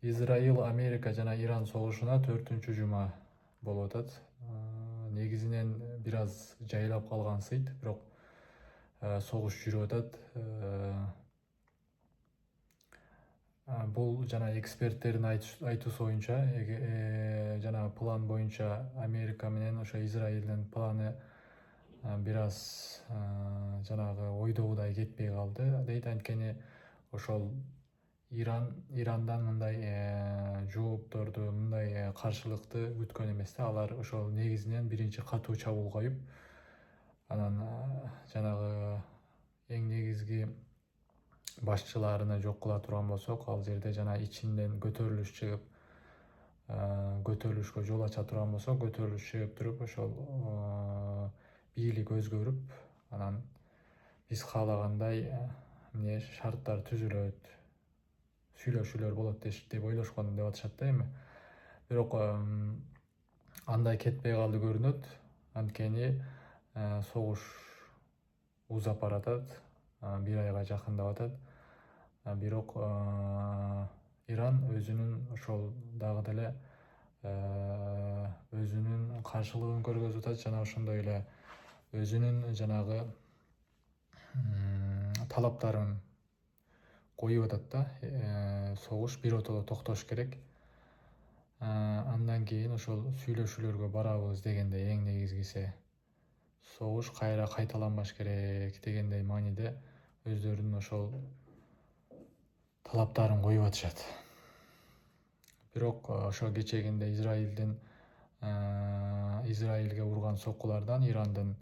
Израиль, Америка жана Иран согушуна 4-жума болуп атат. Негизинен бир аз жайлап калган сыйт, бирок согуш жүрүп атат. Бул жана эксперттердин айтуусу боюнча, жана план боюнча Америка менен ошо Израилдин планы бир аз жанагы ойдогудай кетпей калды дейт. Анткени ошол Ирандан мындай жоопторду, мындай каршылыкты күткөн эмес да. Алар ошол негизинен биринчи катуу чабуул коюп, анан жанагы эң негизги башчыларына жок кыла турган болсок, ал жерде жана ичинен көтөрүлүш чыгып, көтөрүлүшкө жол ача турган болсок, көтөрүлүш чыгып туруп, ошол бийлик өзгөрүп, анан биз каалагандай эмне шарттар түзүлөт, сүйлөшүүлөр болот деп ойлошкон деп атышат да эми. Бирок андай кетпей калды көрүнөт. Анткени согуш узап баратат, 1 айга жакындап атат. Бирок Иран өзүнүн ошол дагы деле өзүнүн каршылыгын көргөзүп атат жана ошондой эле өзүнүн жанагы талаптарын коюп атат да. Согуш биротоло токтош керек. Андан кийин ошол сүйлөшүүлөргө барабыз дегендей, эң негизгиси согуш кайра кайталанбаш керек дегендей мааниде өздөрүнүн ошол талаптарын коюп атышат. Бирок ошо кечегинде Израилге урган соккулардан Ирандын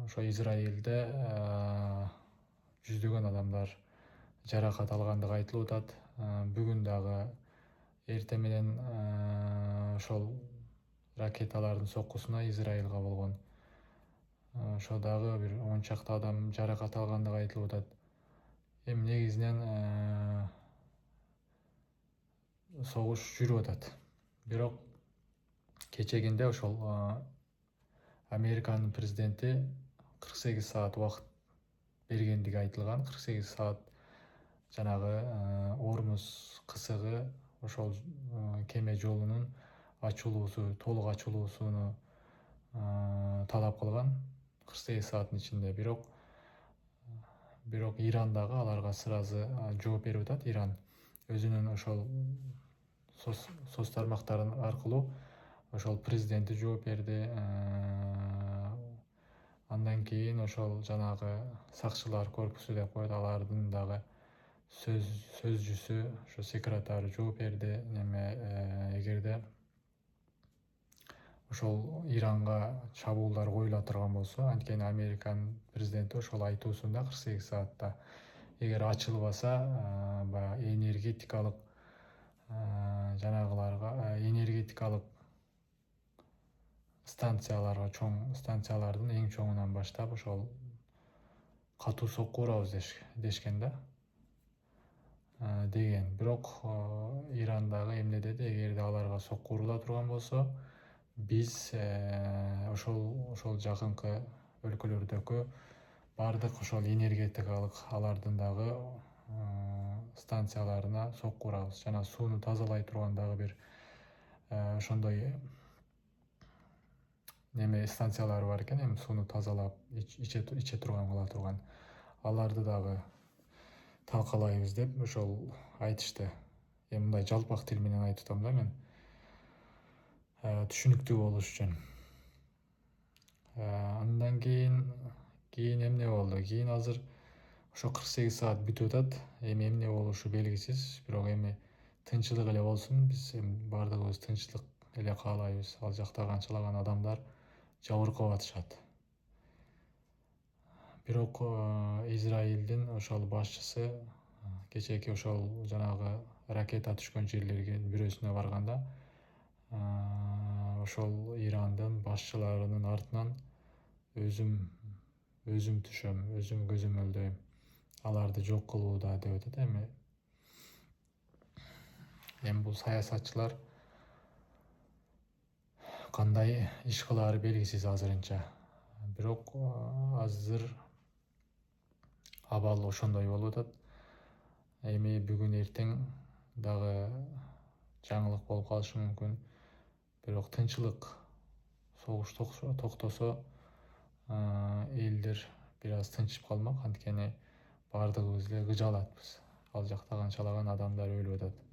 ошо Израилде жүздөгөн адамдар жаракат алгандыгы айтылып атат. Бүгүн дагы эртең менен ошол ракеталардын соккусуна Израилга болгон ошо дагы бир 10 чакты адам жаракат алгандыгы айтылып атат. Эми негизинен согуш жүрүп атат. Бирок кечегинде ошол Американын президенти 48 саат убакыт бергендиги айтылган. 48 саат жанагы Ормуз кысыгы, ошол кеме жолунун толук ачылуусуну талап кылган 48 сааттын ичинде. Бирок Иран дагы аларга сразу жооп берип атат. Иран өзүнүн ошол соц тармактары аркылуу ошол президенти жооп берди. Андан кийин ошол жанагы сакчылар корпусу деп коет, алардын дагы сөзчүсү, ошо секретары жооп берди. Эгерде ошол Иранга чабуулдар коюла турган болсо, анткени Американын президенти ошол айтуусунда 48 саатта эгер ачылбаса, баягы энергетикалык жанагыларга, энергетикалык станцияларга, чоң станциялардын эң чоңунан баштап ошол катуу сокку урабыз дешкен да, деген. Бирок Иран дагы эмне деди: эгерде аларга сокку урула турган болсо, биз ошол жакынкы өлкөлөрдөгү бардык ошол энергетикалык алардын дагы станцияларына сокку урабыз. Жана сууну тазалай турган дагы бир ошондой станциялары бар экен, эми сууну тазалап иче турган кыла турган. Аларды дагы талкалайбыз деп ошол айтышты. Эми мындай жалпак тил менен айтып атам да мен, түшүнүктүү болуш үчүн. Андан кийин эмне болду? Кийин азыр ошо 48 саат бүтүп атат. Эми эмне болушу белгисиз. Бирок эми тынччылык эле болсун. Биз эми бардыгыбыз тынччылык эле каалайбыз. Ал жакта канчалаган адамдар жабыркап атышат. Бирок Израилдин ошол башчысы кечээки ошол жанагы ракета түшкөн жерлердин бирөөсүнө барганда, ошол Ирандын башчыларынын артынан өзүм түшөм, өзүм көзөмөлдөйм, аларды жок кылууда деп атат. Эми бул саясатчылар кандай иш кылаары белгисиз азырынча. Бирок азыр абал ошондой болуп атат. Эми бүгүн эртең дагы жаңылык болуп калышы мүмкүн. Бирок тынччылык, согуш токтосо элдер бир аз тынчып калмак, анткени баардыгыбыз эле кыжалатпыз. Ал жакта канчалаган адамдар өлүп атат.